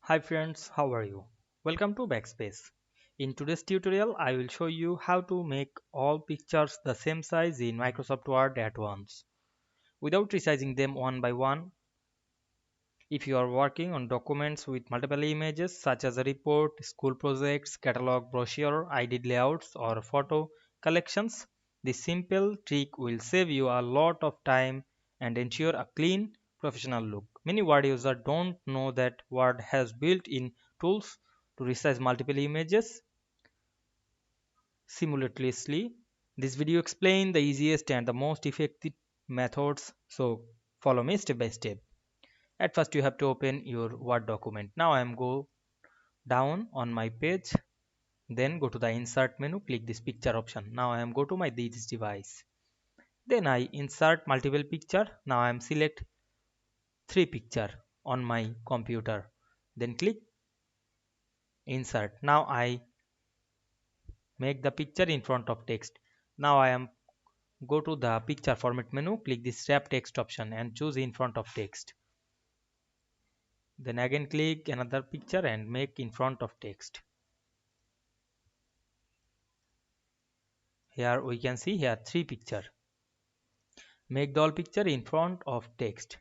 Hi friends, how are you? Welcome to Backspace. In today's tutorial, I will show you how to make all pictures the same size in Microsoft Word at once, without resizing them one by one. If you are working on documents with multiple images such as a report, school projects, catalog, brochure, ID layouts, or photo collections, this simple trick will save you a lot of time and ensure a clean, professional look. Many Word users don't know that Word has built-in tools to resize multiple images simultaneously. This video explains the easiest and the most effective methods, so follow me step by step. At first you have to open your Word document. Now I am go down on my page, then go to the insert menu, click this picture option. Now I am go to my this device. Then I insert multiple picture. Now I am select three picture on my computer. Then click insert. Now I make the picture in front of text. Now I am go to the picture format menu, click this wrap text option and choose in front of text. Then again click another picture and make in front of text. Here we can see here three picture. Make the all picture in front of text.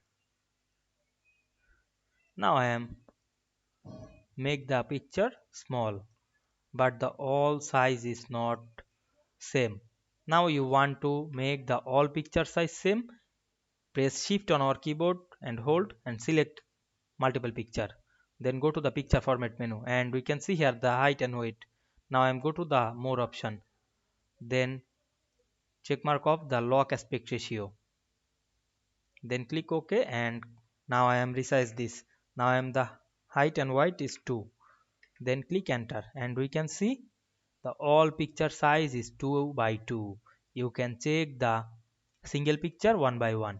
Now I am make the picture small, but the all size is not same. Now you want to make the all picture size same. Press shift on our keyboard and hold and select multiple picture. Then go to the picture format menu and we can see here the height and weight. Now I am go to the more option. Then check mark of the lock aspect ratio. Then click OK and now I am resize this. Now I am the height and weight is 2. Then click enter and we can see the all picture size is 2 by 2. You can check the single picture one by one.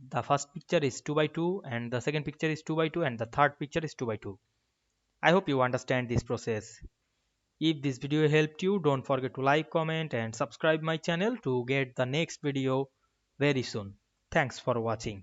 The first picture is 2 by 2 and the second picture is 2 by 2 and the third picture is 2 by 2. I hope you understand this process. If this video helped you, don't forget to like, comment and subscribe my channel to get the next video very soon. Thanks for watching.